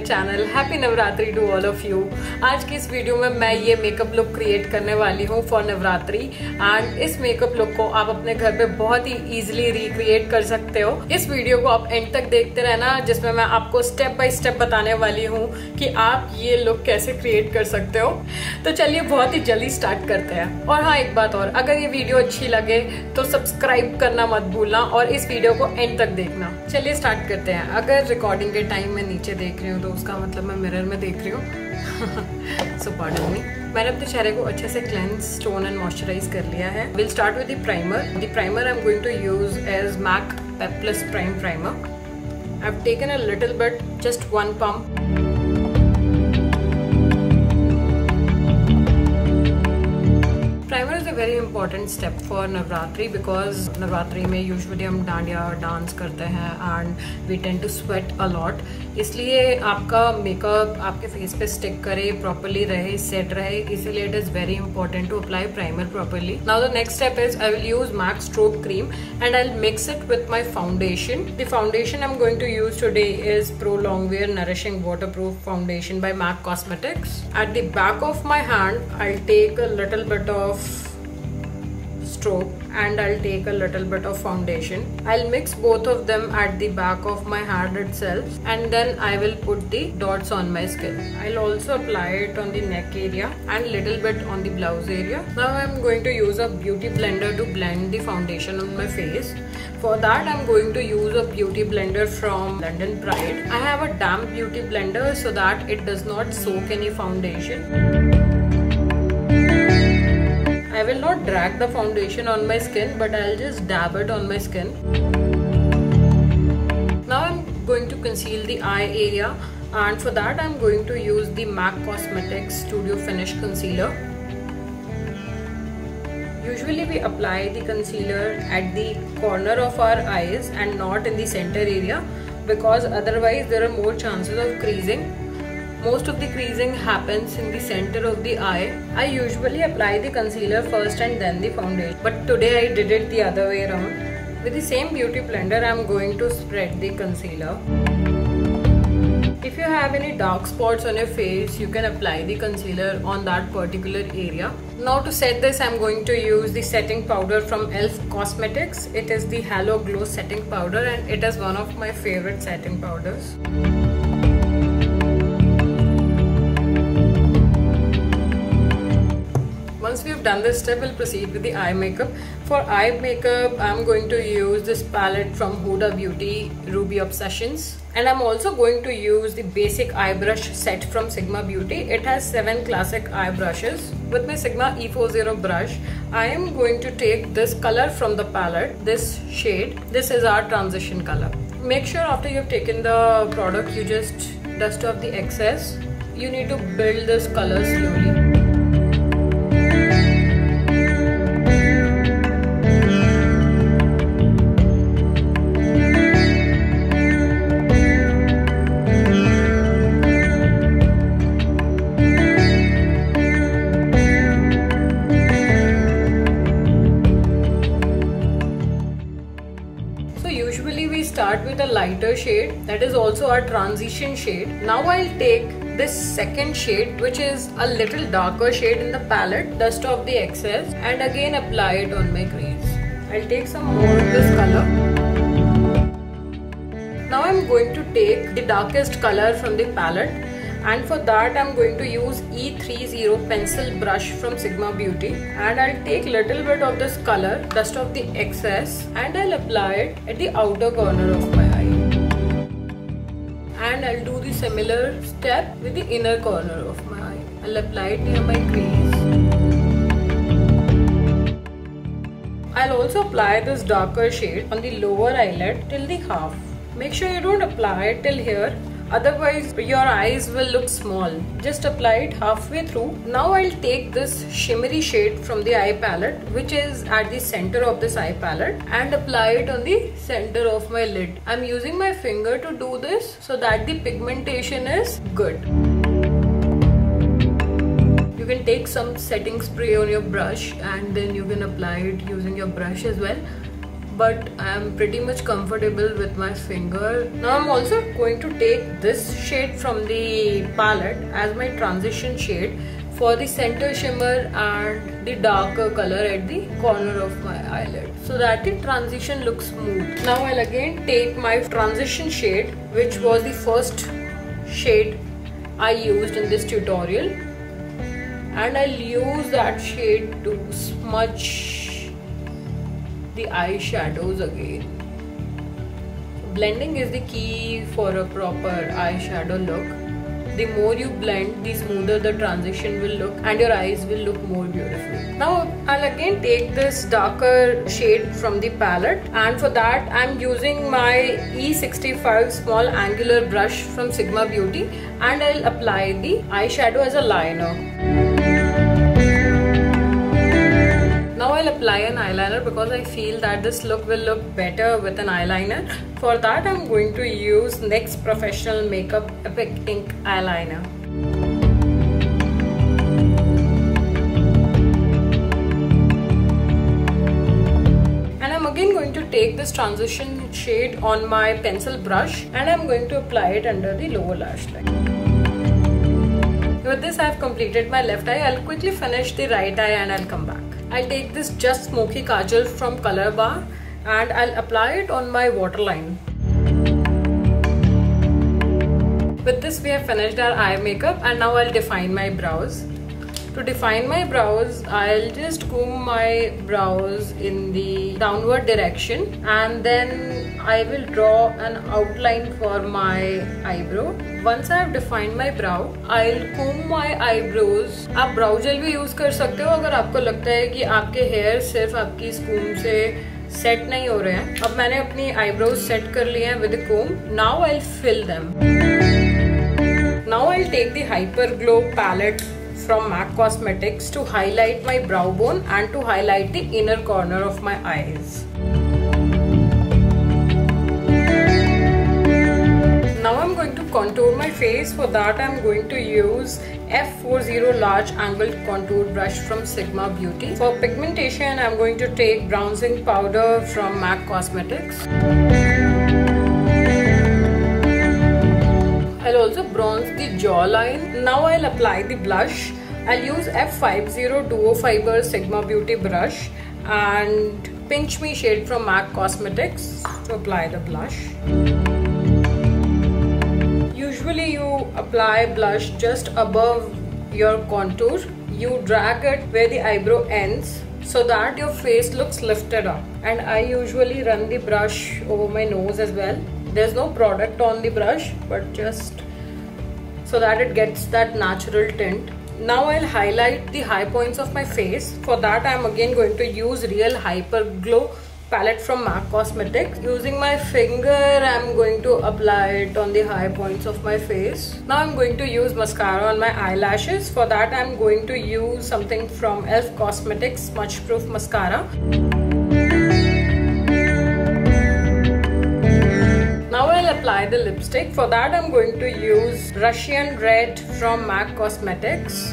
Channel. Happy Navratri to all of you. आज की इस वीडियो में मैं ये मेकअप लुक क्रिएट करने वाली हूँ फॉर नवरात्रि एंड इस मेकअप लुक को आप अपने घर पे बहुत ही इजीली रिक्रिएट कर सकते हो। इस वीडियो को आप एंड तक देखते रहना, जिसमें मैं आपको स्टेप बाय स्टेप बताने वाली हूँ कि आप ये लुक कैसे क्रिएट कर सकते हो। तो चलिए बहुत ही जल्दी स्टार्ट करते हैं। और हाँ, एक बात और, अगर ये वीडियो अच्छी लगे तो सब्सक्राइब करना मत भूलना और इस वीडियो को एंड तक देखना। चलिए स्टार्ट करते हैं। अगर रिकॉर्डिंग के टाइम में नीचे देख रही हूँ तो उसका मतलब मैं मिरर में देख रही हूँ। सो पार्डन मी। मैंने अपने चेहरे को अच्छे से क्लेंस, टोन एंड मॉइस्चराइज कर लिया है। Will start with the primer. The primer I am going to use is MAC prep plus prime primer. I have taken a little bit, just one pump. Primer is a very important step for Navratri because Navratri में usually हम dandiya dance करते हैं and we tend to sweat a lot. इसलिए आपका makeup आपके face पे stick करे, properly रहे, सेट रहे, इसीलिए it is very important to apply primer properly. Now the next step is I will use MAC strobe cream and I will mix it with my foundation. The foundation I am going to use today is pro longwear nourishing waterproof foundation by MAC Cosmetics. At the back of my hand, I'll take a little bit of strobe and I'll take a little bit of foundation. I'll mix both of them at the back of my hand itself and then I will put the dots on my skin. I'll also apply it on the neck area and little bit on the blouse area. Now I'm going to use a beauty blender to blend the foundation on my face. For that I'm going to use a beauty blender from London Pride. I have a damp beauty blender so that it does not soak any foundation. I will not drag the foundation on my skin, but I'll just dab it on my skin. Now I'm going to conceal the eye area, and for that I'm going to use the MAC Cosmetics Studio Finish Concealer. Usually we apply the concealer at the corner of our eyes and not in the center area because otherwise there are more chances of creasing. Most of the creasing happens in the center of the eye. I usually apply the concealer first and then the foundation, but today I did it the other way around. With the same beauty blender I am going to spread the concealer. If you have any dark spots on your face, you can apply the concealer on that particular area. Now to set this, I'm going to use the setting powder from e.l.f. Cosmetics. It is the Halo Glow setting powder and it is one of my favorite setting powders. Once we have done this step, we'll proceed with the eye makeup. For eye makeup, I'm going to use this palette from Huda Beauty, Ruby Obsessions. And I'm also going to use the basic eye brush set from Sigma Beauty. It has 7 classic eye brushes. With my Sigma E40 brush, I am going to take this color from the palette, this shade. This is our transition color. Make sure after you've taken the product, you just dust off the excess. You need to build this color slowly. Usually we start with a lighter shade, that is also our transition shade. Now I'll take this second shade, which is a little darker shade in the palette, dust off the excess and again apply it on my crease. I'll take some more of this color. Now I'm going to take the darkest color from the palette, and for that I'm going to use E30 pencil brush from Sigma Beauty and I'll take little bit of this color, dust off the excess and I'll apply it at the outer corner of my eye. And I'll do the similar step with the inner corner of my eye. I'll apply it near my crease. I'll also apply this darker shade on the lower eyelid till the half. Make sure you don't apply it till here, otherwise your eyes will look small. Just apply it halfway through. Now I'll take this shimmery shade from the eye palette, which is at the center of this eye palette, and apply it on the center of my lid. I'm using my finger to do this so that the pigmentation is good. You can take some setting spray on your brush and then you can apply it using your brush as well. but I'm pretty much comfortable with my finger. Now I'm also going to take this shade from the palette as my transition shade for the center shimmer and the darker color at the corner of my eyelid, so that the transition looks smooth. Now I'll again take my transition shade, which was the first shade I used in this tutorial, and I'll use that shade to smudge the eyeshadows again. Blending is the key for a proper eyeshadow look. The more you blend, the smoother the transition will look and your eyes will look more beautiful. Now I'll again take this darker shade from the palette, and for that I'm using my E65 small angular brush from Sigma Beauty, and I'll apply the eyeshadow as a liner. Now I'll apply an eyeliner because I feel that this look will look better with an eyeliner. For that I'm going to use NYX Professional Makeup Epic Ink Eyeliner. And I'm again going to take this transition shade on my pencil brush, and I'm going to apply it under the lower lash line. With this I have completed my left eye. I'll quickly finish the right eye and I'll come back. I'll take this Just Smoky Kajal from Color Bar and I'll apply it on my waterline. With this we have finished our eye makeup, and now I'll define my brows. To define my brows, I'll just comb my brows in the downward direction, and then I will draw an outline for my eyebrow. Once I have defined my brow, I'll comb my eyebrows. आप brow gel भी use कर सकते हो अगर आपको लगता है कि आपके hair सिर्फ आपकी comb से set नहीं हो रहे हैं. अब मैंने अपनी eyebrows set कर लिए हैं with a comb. Now I'll fill them. Now I'll take the Hyper Glow palette from MAC Cosmetics to highlight my brow bone and to highlight the inner corner of my eyes. Now I'm going to contour my face. For that I'm going to use F40 large angled contour brush from Sigma Beauty. For pigmentation I'm going to take bronzing powder from MAC Cosmetics. I'll also bronze the jawline. Now I'll apply the blush. I'll use F50 Duo Fiber Sigma Beauty brush and Pinch Me shade from MAC Cosmetics to apply the blush. Usually you apply blush just above your contour. You drag it where the eyebrow ends so that your face looks lifted up. And I usually run the brush over my nose as well. There's no product on the brush, but just so that it gets that natural tint. Now I'll highlight the high points of my face. For that I'm again going to use Real Hyper Glow palette from MAC Cosmetics. Using my finger I'm going to apply it on the high points of my face. Now I'm going to use mascara on my eyelashes. For that I'm going to use something from ELF Cosmetics Smudge Proof Mascara. Now I'll apply the lipstick. For that I'm going to use Russian Red from MAC Cosmetics.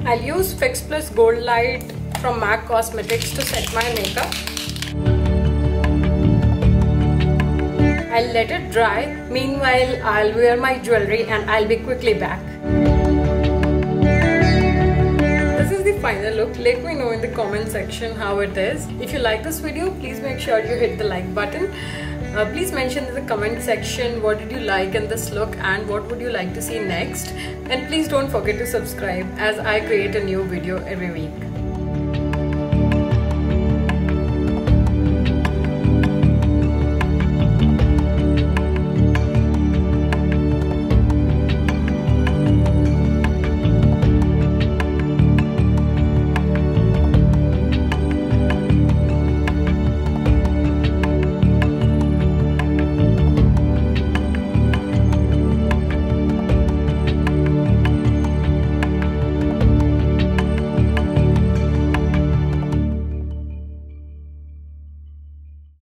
I'll use Fix Plus Gold Light from MAC Cosmetics to set my makeup. I'll let it dry. Meanwhile, I'll wear my jewelry and I'll be quickly back. This is the final look. Let me know in the comment section how it is. If you like this video, please make sure you hit the like button. Please mention in the comment section what did you like in this look and what would you like to see next. And please don't forget to subscribe as I create a new video every week.